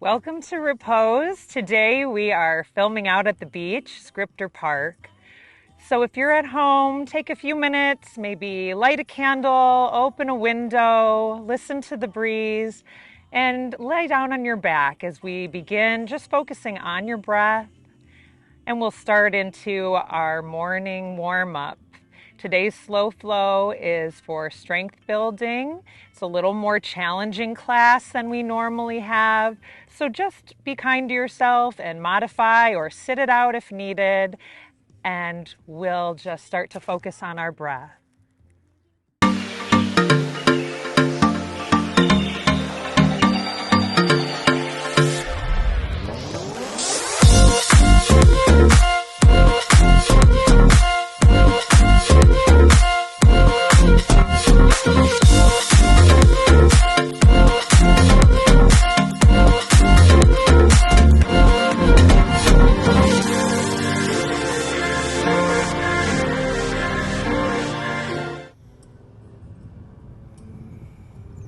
Welcome to Repose. Today we are filming out at the beach, Scripter Park. So if you're at home, take a few minutes, maybe light a candle, open a window, listen to the breeze, and lay down on your back as we begin just focusing on your breath. And we'll start into our morning warm-up. Today's slow flow is for strength building. It's a little more challenging class than we normally have. So just be kind to yourself and modify or sit it out if needed. And we'll just start to focus on our breath.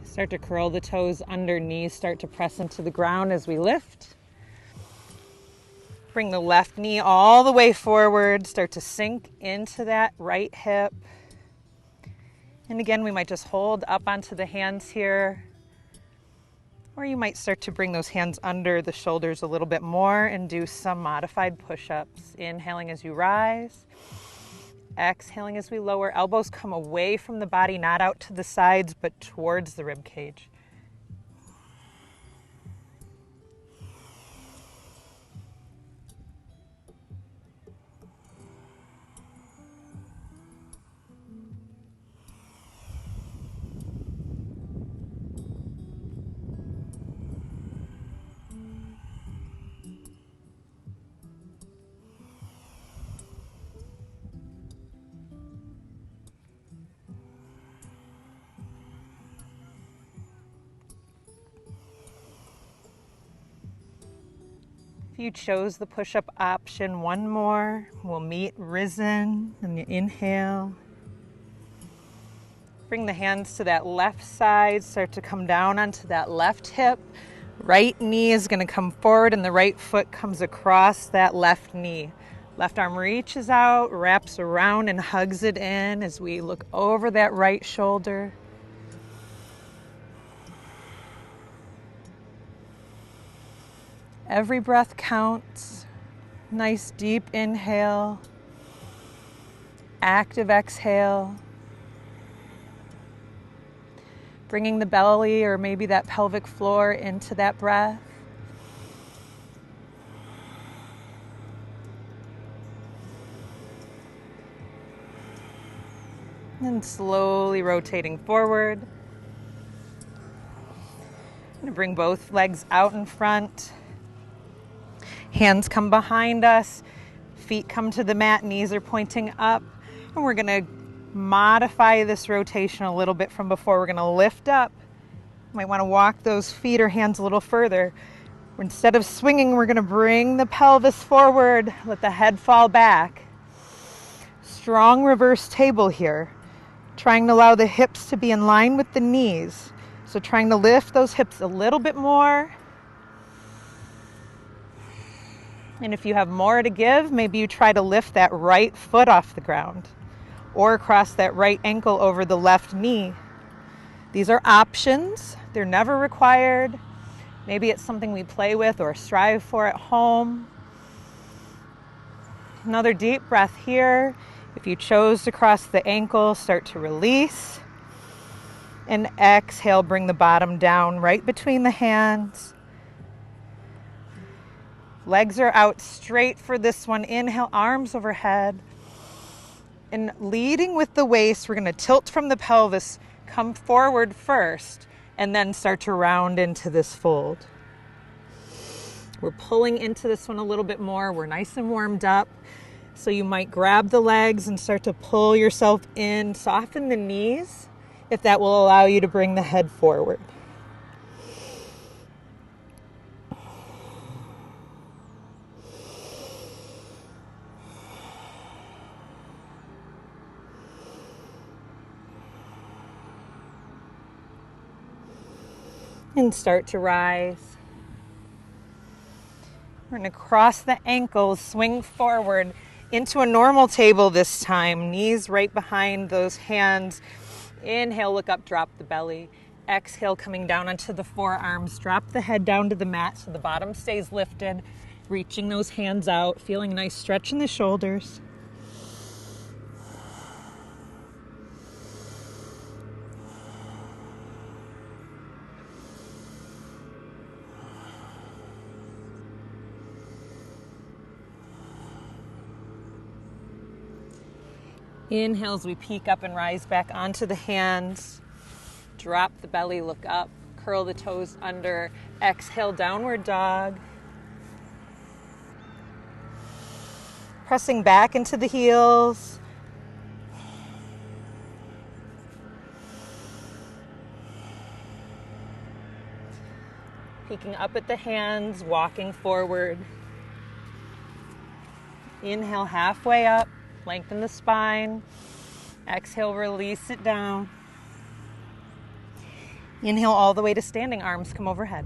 Start to curl the toes under, knees start to press into the ground as we lift. Bring the left knee all the way forward, start to sink into that right hip. And again, we might just hold up onto the hands here. Or you might start to bring those hands under the shoulders a little bit more and do some modified push-ups. Inhaling as you rise. Exhaling as we lower. Elbows come away from the body, not out to the sides, but towards the rib cage. If you chose the push-up option, one more. We'll meet risen and you inhale. Bring the hands to that left side, start to come down onto that left hip. Right knee is going to come forward and the right foot comes across that left knee. Left arm reaches out, wraps around and hugs it in as we look over that right shoulder. Every breath counts. Nice deep inhale. Active exhale. Bringing the belly or maybe that pelvic floor into that breath. And slowly rotating forward. I'm going to bring both legs out in front. Hands come behind us, feet come to the mat, knees are pointing up, and we're going to modify this rotation a little bit from before. We're going to lift up. You might want to walk those feet or hands a little further. Instead of swinging, we're going to bring the pelvis forward, let the head fall back. Strong reverse table here, trying to allow the hips to be in line with the knees. So trying to lift those hips a little bit more. And if you have more to give, maybe you try to lift that right foot off the ground or cross that right ankle over the left knee. These are options. They're never required. Maybe it's something we play with or strive for at home. Another deep breath here. If you chose to cross the ankle, start to release. And exhale, bring the bottom down right between the hands. Legs are out straight for this one. Inhale, arms overhead. And leading with the waist, we're going to tilt from the pelvis, come forward first, and then start to round into this fold. We're pulling into this one a little bit more. We're nice and warmed up. So you might grab the legs and start to pull yourself in. Soften the knees if that will allow you to bring the head forward. and start to rise. We're going to cross the ankles, swing forward into a normal table this time. Knees right behind those hands. Inhale, look up, drop the belly. Exhale, coming down onto the forearms. Drop the head down to the mat so the bottom stays lifted. Reaching those hands out, feeling a nice stretch in the shoulders. Inhale as we peek up and rise back onto the hands. Drop the belly, look up, curl the toes under. Exhale, downward dog. Pressing back into the heels. Peeking up at the hands, walking forward. Inhale, halfway up. Lengthen the spine. Exhale, release it down. Inhale all the way to standing, arms come overhead.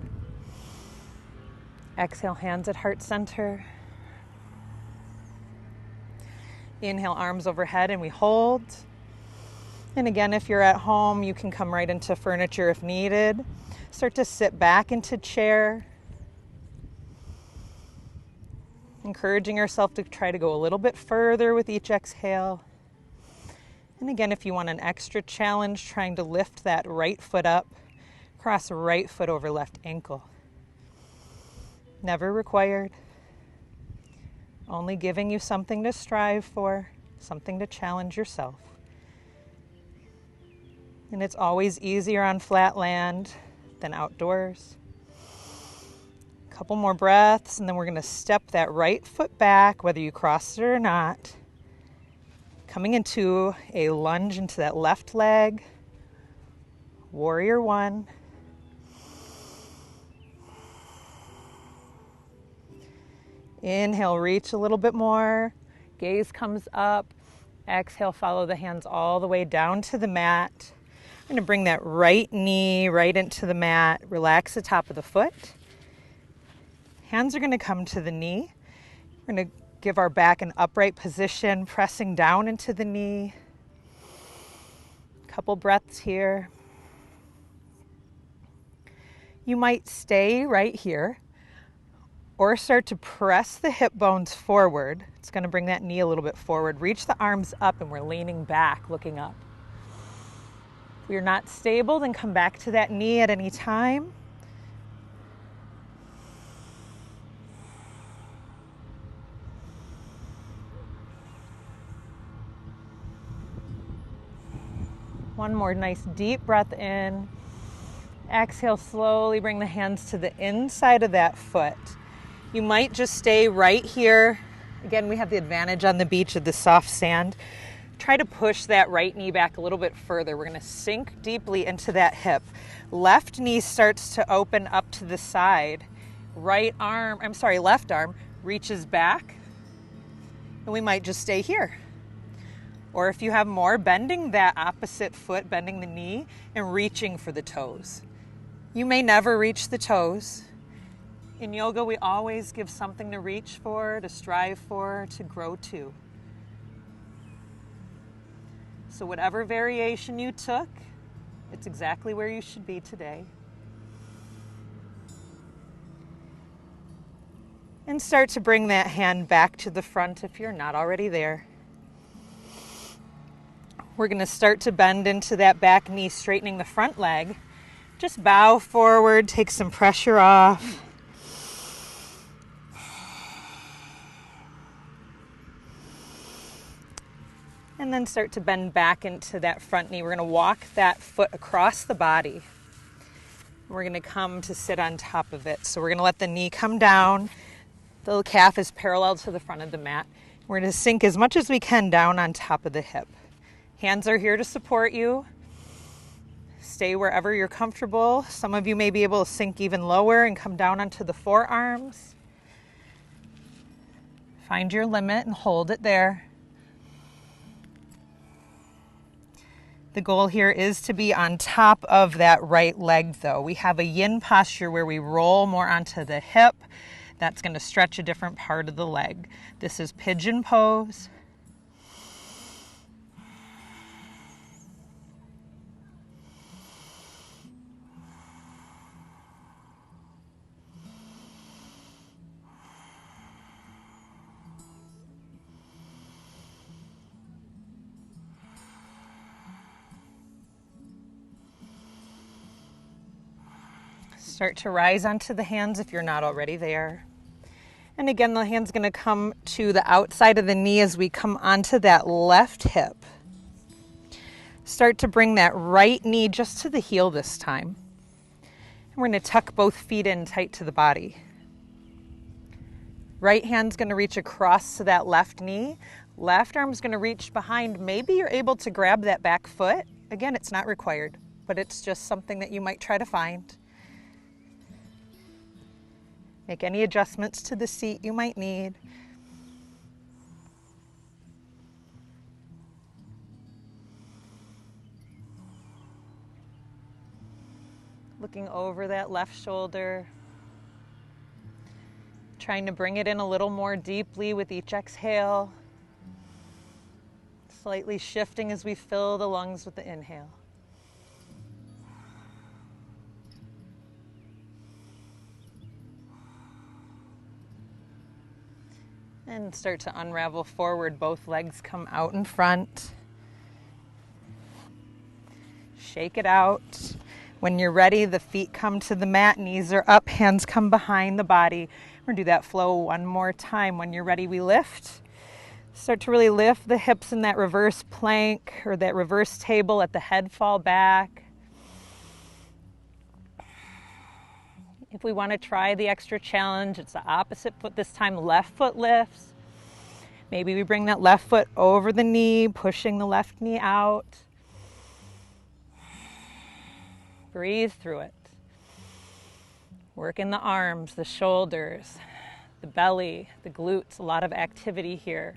Exhale, hands at heart center. Inhale, arms overhead, and we hold. And again, if you're at home, you can come right into furniture if needed. Start to sit back into chair. Encouraging yourself to try to go a little bit further with each exhale. And again, if you want an extra challenge, trying to lift that right foot up, cross right foot over left ankle. Never required. Only giving you something to strive for, something to challenge yourself. And it's always easier on flat land than outdoors. Couple more breaths, and then we're going to step that right foot back, whether you cross it or not. Coming into a lunge into that left leg. Warrior one. Inhale, reach a little bit more. Gaze comes up. Exhale, follow the hands all the way down to the mat. I'm going to bring that right knee right into the mat. Relax the top of the foot. Hands are going to come to the knee. We're going to give our back an upright position, pressing down into the knee. Couple breaths here. You might stay right here or start to press the hip bones forward. It's going to bring that knee a little bit forward. Reach the arms up, and we're leaning back, looking up. If you're not stable, then come back to that knee at any time. One more nice deep breath in. Exhale, slowly bring the hands to the inside of that foot. You might just stay right here. Again, we have the advantage on the beach of the soft sand. Try to push that right knee back a little bit further. We're going to sink deeply into that hip. Left knee starts to open up to the side. Left arm reaches back. And we might just stay here. Or if you have more, bending that opposite foot, bending the knee and reaching for the toes. You may never reach the toes. In yoga, we always give something to reach for, to strive for, to grow to. So whatever variation you took, it's exactly where you should be today. And start to bring that hand back to the front if you're not already there. We're going to start to bend into that back knee, straightening the front leg. Just bow forward, take some pressure off. And then start to bend back into that front knee. We're going to walk that foot across the body. We're going to come to sit on top of it. So we're going to let the knee come down. The calf is parallel to the front of the mat. We're going to sink as much as we can down on top of the hip. Hands are here to support you. Stay wherever you're comfortable. Some of you may be able to sink even lower and come down onto the forearms. Find your limit and hold it there. The goal here is to be on top of that right leg, though. We have a yin posture where we roll more onto the hip. That's going to stretch a different part of the leg. This is pigeon pose. Start to rise onto the hands if you're not already there. And again, the hand's going to come to the outside of the knee as we come onto that left hip. Start to bring that right knee just to the heel this time. And we're going to tuck both feet in tight to the body. Right hand's going to reach across to that left knee. Left arm's going to reach behind. Maybe you're able to grab that back foot. Again, it's not required, but it's just something that you might try to find. Make any adjustments to the seat you might need. Looking over that left shoulder. Trying to bring it in a little more deeply with each exhale. Slightly shifting as we fill the lungs with the inhale. And start to unravel forward. Both legs come out in front. Shake it out. When you're ready, the feet come to the mat, knees are up, hands come behind the body. We're going to do that flow one more time. When you're ready, we lift. Start to really lift the hips in that reverse plank or that reverse table. Let the head fall back. If we want to try the extra challenge, it's the opposite foot this time, left foot lifts. Maybe we bring that left foot over the knee, pushing the left knee out. Breathe through it. Work in the arms, the shoulders, the belly, the glutes, a lot of activity here.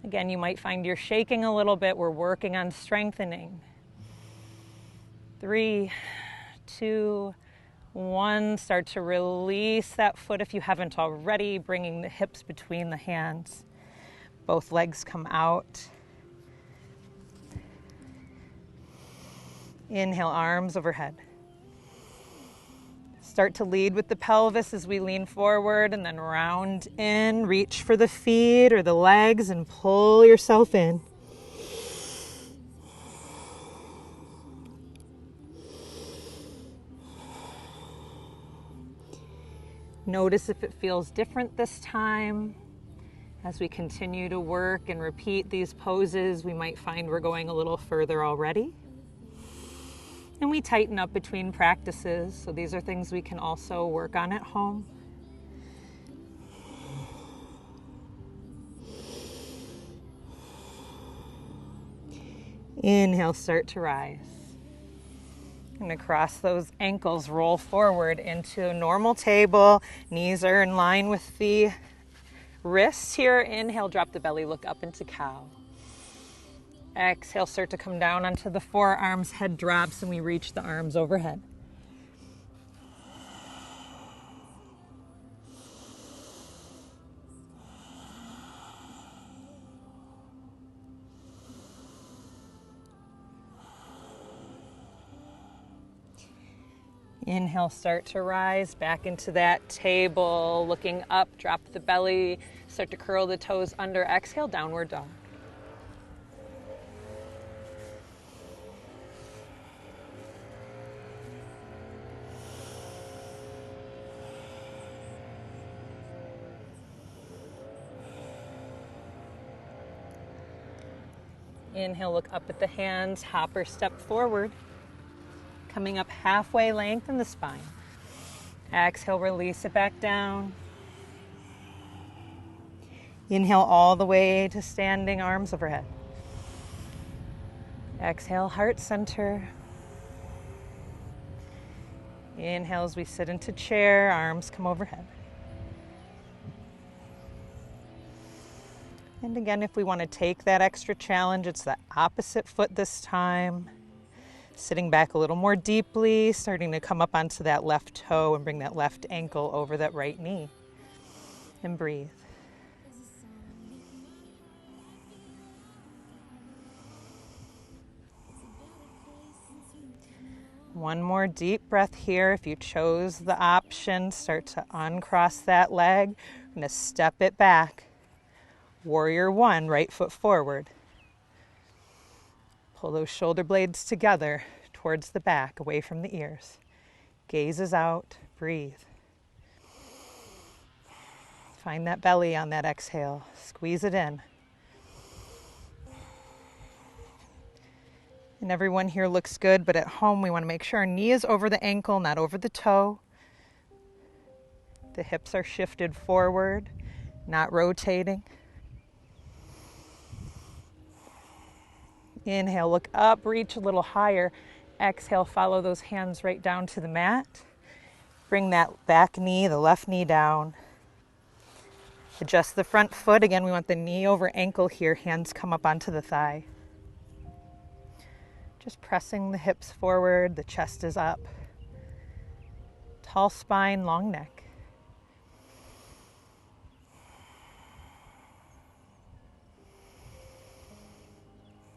Again, you might find you're shaking a little bit. We're working on strengthening. 3, 2, 1, start to release that foot if you haven't already, bringing the hips between the hands. Both legs come out. Inhale, arms overhead. Start to lead with the pelvis as we lean forward and then round in. Reach for the feet or the legs and pull yourself in. Notice if it feels different this time. As we continue to work and repeat these poses, we might find we're going a little further already. And we tighten up between practices, so these are things we can also work on at home. Inhale, start to rise. And across those ankles, roll forward into a normal table. Knees are in line with the wrists here. Inhale, drop the belly, look up into cow. Exhale, start to come down onto the forearms, head drops, and we reach the arms overhead. Inhale, start to rise back into that table, looking up, drop the belly, start to curl the toes under. Exhale, downward dog. Inhale, look up at the hands, hopper step forward. Coming up halfway, lengthen the spine. Exhale, release it back down. Inhale all the way to standing, arms overhead. Exhale, heart center. Inhale as we sit into chair, arms come overhead. And again, if we want to take that extra challenge, it's the opposite foot this time. Sitting back a little more deeply, starting to come up onto that left toe and bring that left ankle over that right knee. And breathe. One more deep breath here. If you chose the option, start to uncross that leg. I'm going to step it back. Warrior one, right foot forward. Pull those shoulder blades together towards the back, away from the ears. Gazes out, breathe. Find that belly on that exhale. Squeeze it in. And everyone here looks good, but at home we want to make sure our knee is over the ankle, not over the toe. The hips are shifted forward, not rotating. Inhale, look up, reach a little higher. Exhale, follow those hands right down to the mat. Bring that back knee, the left knee down. Adjust the front foot. Again, we want the knee over ankle here. Hands come up onto the thigh. Just pressing the hips forward, the chest is up. Tall spine, long neck.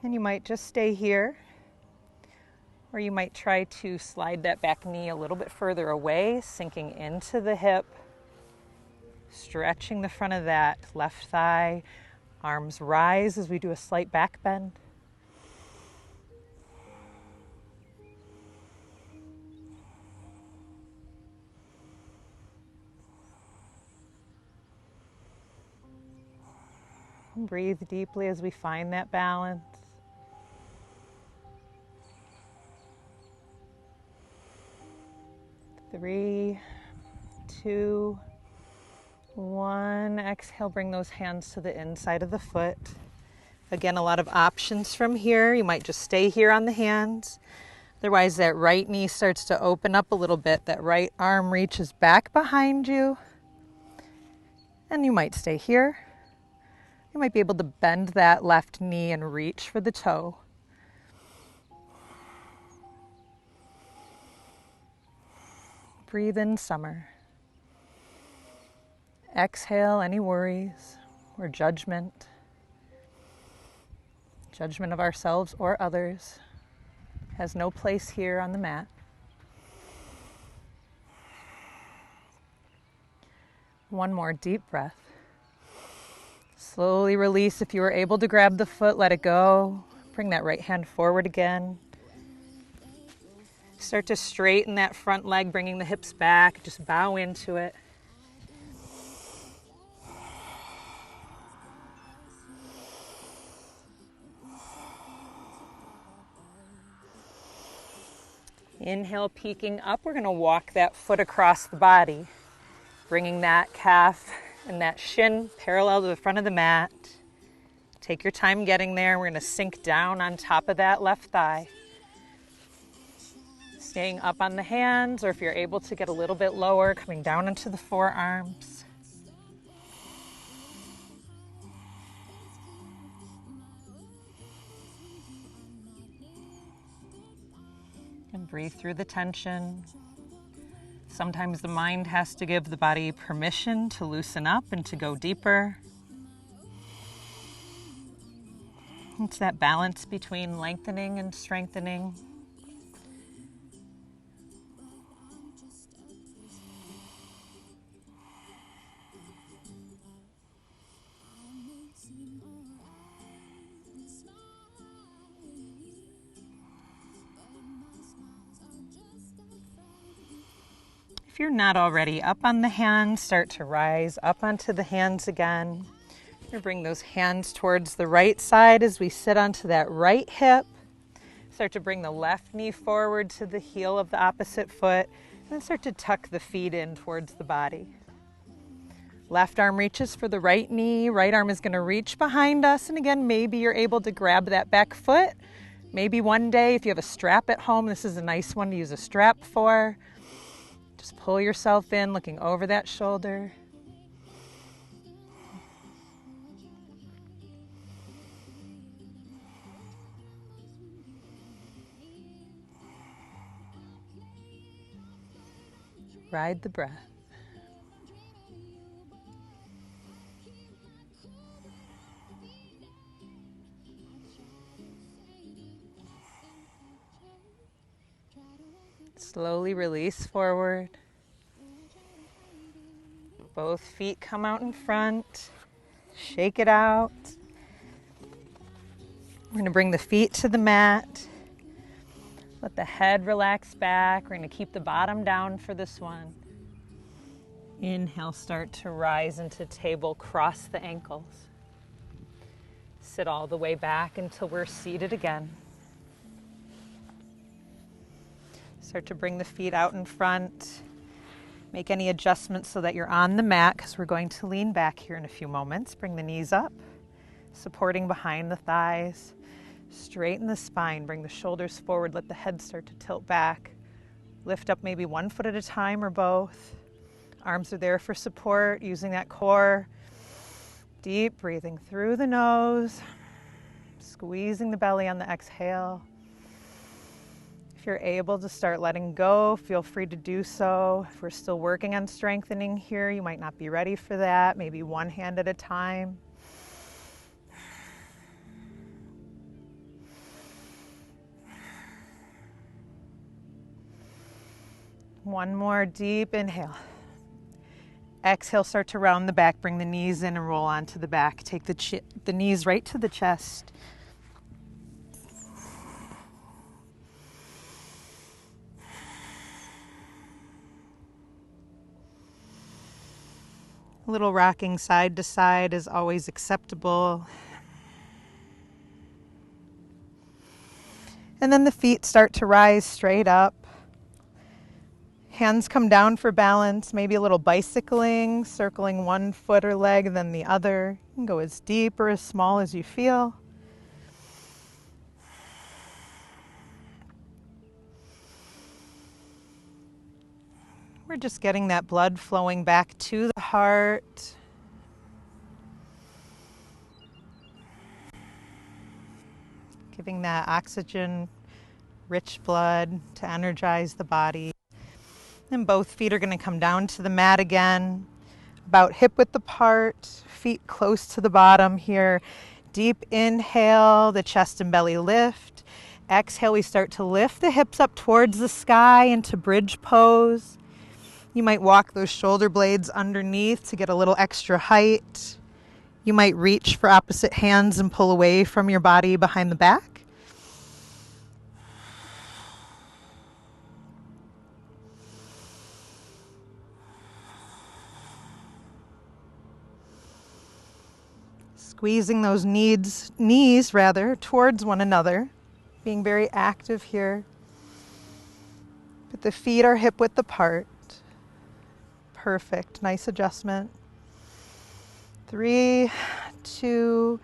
And you might just stay here, or you might try to slide that back knee a little bit further away, sinking into the hip, stretching the front of that left thigh. Arms rise as we do a slight back bend. Breathe deeply as we find that balance. Three, two, one. Exhale, bring those hands to the inside of the foot. Again, a lot of options from here. You might just stay here on the hands. Otherwise, that right knee starts to open up a little bit. That right arm reaches back behind you. And you might stay here. You might be able to bend that left knee and reach for the toe. Breathe in summer. Exhale any worries or judgment. Judgment of ourselves or others has no place here on the mat. One more deep breath. Slowly release. If you were able to grab the foot, let it go. Bring that right hand forward again. Start to straighten that front leg, bringing the hips back. Just bow into it. Inhale, peeking up. We're going to walk that foot across the body, bringing that calf and that shin parallel to the front of the mat. Take your time getting there. We're going to sink down on top of that left thigh. Staying up on the hands, or if you're able to get a little bit lower, coming down into the forearms. And breathe through the tension. Sometimes the mind has to give the body permission to loosen up and to go deeper. It's that balance between lengthening and strengthening. If you're not already up on the hands, start to rise up onto the hands again. We're bring those hands towards the right side as we sit onto that right hip. Start to bring the left knee forward to the heel of the opposite foot, and then start to tuck the feet in towards the body. Left arm reaches for the right knee, right arm is going to reach behind us, and again, maybe you're able to grab that back foot. Maybe one day, if you have a strap at home, this is a nice one to use a strap for. Just pull yourself in, looking over that shoulder. Ride the breath. Slowly release forward. Both feet come out in front. Shake it out. We're going to bring the feet to the mat. Let the head relax back. We're going to keep the bottom down for this one. Inhale, start to rise into table, cross the ankles. Sit all the way back until we're seated again. Start to bring the feet out in front. Make any adjustments so that you're on the mat because we're going to lean back here in a few moments. Bring the knees up, supporting behind the thighs. Straighten the spine, bring the shoulders forward, let the head start to tilt back. Lift up maybe one foot at a time or both. Arms are there for support, using that core. Deep breathing through the nose, squeezing the belly on the exhale. If you're able to start letting go, feel free to do so. If we're still working on strengthening here, you might not be ready for that. Maybe one hand at a time. One more deep inhale. Exhale, start to round the back. Bring the knees in and roll onto the back. Take the knees right to the chest. A little rocking side to side is always acceptable. And then the feet start to rise straight up. Hands come down for balance, maybe a little bicycling, circling one foot or leg, then the other. You can go as deep or as small as you feel. We're just getting that blood flowing back to the heart. Giving that oxygen-rich blood to energize the body. And both feet are going to come down to the mat again, about hip width apart, feet close to the bottom here. Deep inhale, the chest and belly lift. Exhale, we start to lift the hips up towards the sky into bridge pose. You might walk those shoulder blades underneath to get a little extra height. You might reach for opposite hands and pull away from your body behind the back. Squeezing those knees towards one another, being very active here. But the feet are hip width apart. Perfect, nice adjustment. 3, 2,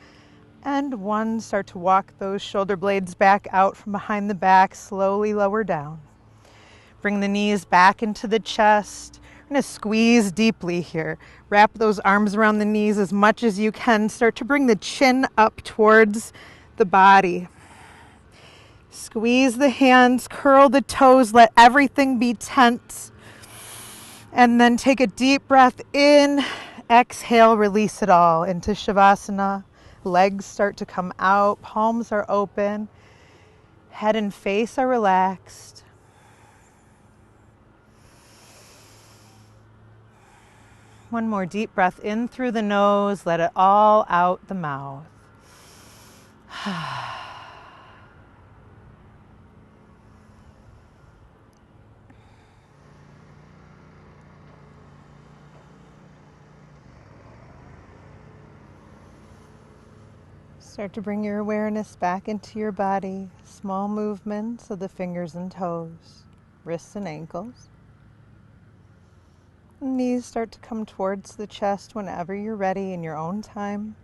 and 1. Start to walk those shoulder blades back out from behind the back, slowly lower down. Bring the knees back into the chest. We're going to squeeze deeply here. Wrap those arms around the knees as much as you can. Start to bring the chin up towards the body. Squeeze the hands, curl the toes, let everything be tense. And then take a deep breath in. Exhale, release it all into Shavasana. Legs start to come out, palms are open. Head and face are relaxed. One more deep breath in through the nose. Let it all out the mouth. Start to bring your awareness back into your body. Small movements of the fingers and toes, wrists and ankles. Knees start to come towards the chest whenever you're ready in your own time.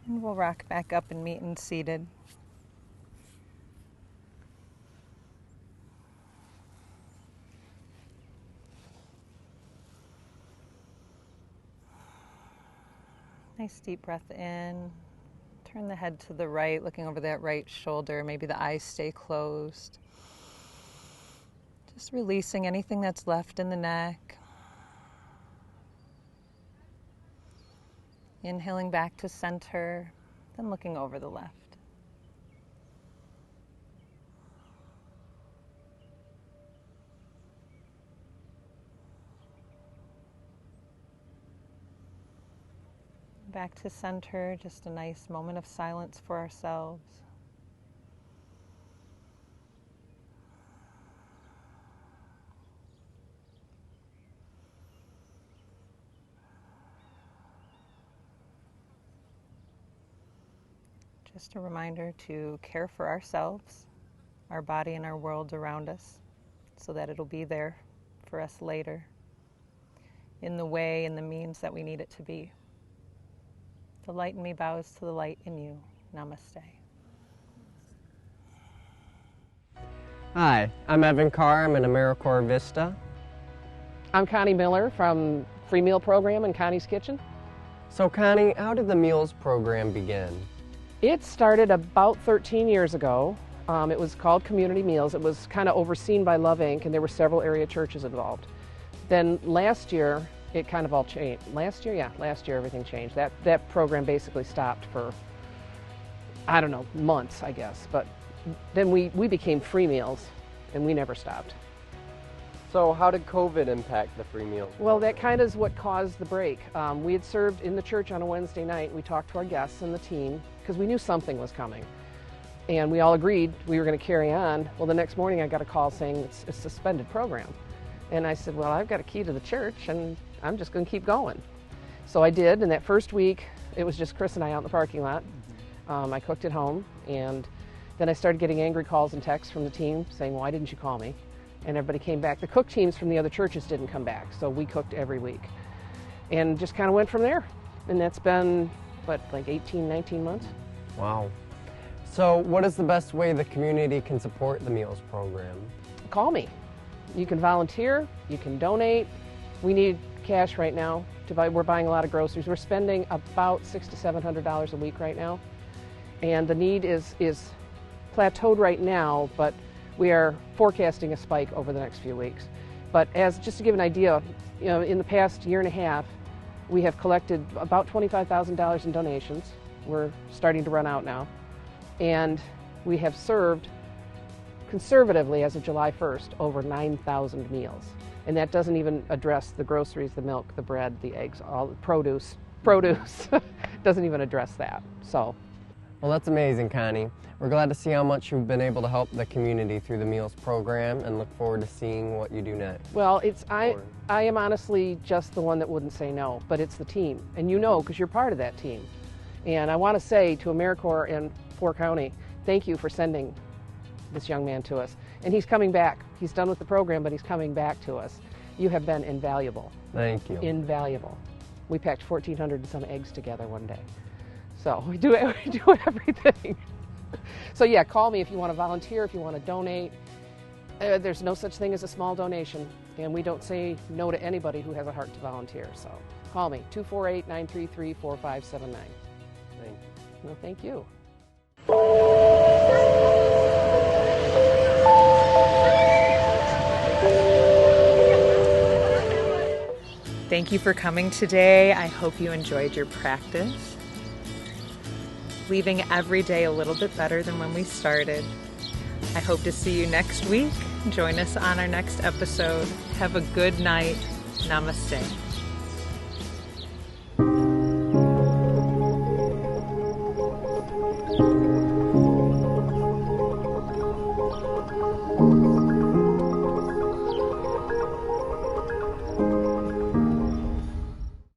And we'll rock back up and meet in seated. Nice deep breath in. Turn the head to the right, looking over that right shoulder. Maybe the eyes stay closed. Just releasing anything that's left in the neck. Inhaling back to center, then looking over the left. Back to center, just a nice moment of silence for ourselves. Just a reminder to care for ourselves, our body and our world around us, so that it'll be there for us later in the way and the means that we need it to be. The light in me bows to the light in you. Namaste. Hi, I'm Evan Carr. I'm in AmeriCorps Vista. I'm Connie Miller from Free Meal Program in Connie's Kitchen. So Connie, how did the meals program begin? It started about 13 years ago. It was called Community Meals. It was kind of overseen by Love Inc. and there were several area churches involved. Then last year, it kind of all changed. Last year everything changed. That program basically stopped for, I don't know, months, I guess. But then we became Free Meals, and we never stopped. So how did COVID impact the free meals? Well, that kind of is what caused the break. We had served in the church on a Wednesday night. We talked to our guests and the team, because we knew something was coming. And we all agreed we were going to carry on. Well, the next morning I got a call saying it's a suspended program. And I said, well, I've got a key to the church, and I'm just going to keep going. So I did, and that first week, it was just Chris and I out in the parking lot. I cooked at home, and then I started getting angry calls and texts from the team saying, why didn't you call me? And everybody came back. The cook teams from the other churches didn't come back, so we cooked every week. And just kind of went from there. And that's been, what, like 18, 19 months? Wow. So what is the best way the community can support the meals program? Call me. You can volunteer, you can donate. We need cash right now to buy. We're buying a lot of groceries. We're spending about $600 to $700 a week right now. And the need is plateaued right now, but we are forecasting a spike over the next few weeks. But just to give an idea, in the past year and a half, we have collected about $25,000 in donations. We're starting to run out now. And we have served, conservatively, as of July 1st, over 9,000 meals. And that doesn't even address the groceries, the milk, the bread, the eggs, all the produce. Doesn't even address that. So. Well, that's amazing, Connie. We're glad to see how much you've been able to help the community through the meals program, and look forward to seeing what you do next. Well, I am honestly just the one that wouldn't say no, but it's the team. And because you're part of that team. And I want to say to AmeriCorps and Fort County, thank you for sending this young man to us. And he's coming back. He's done with the program, but he's coming back to us. You have been invaluable. Thank you. Invaluable. We packed 1,400 and some eggs together one day. So we do everything. So yeah, call me if you want to volunteer, if you want to donate. There's no such thing as a small donation, and we don't say no to anybody who has a heart to volunteer. So call me, 248-933-4579. Thank you. No, thank you. Thank you for coming today. I hope you enjoyed your practice. Leaving every day a little bit better than when we started. I hope to see you next week. Join us on our next episode. Have a good night. Namaste.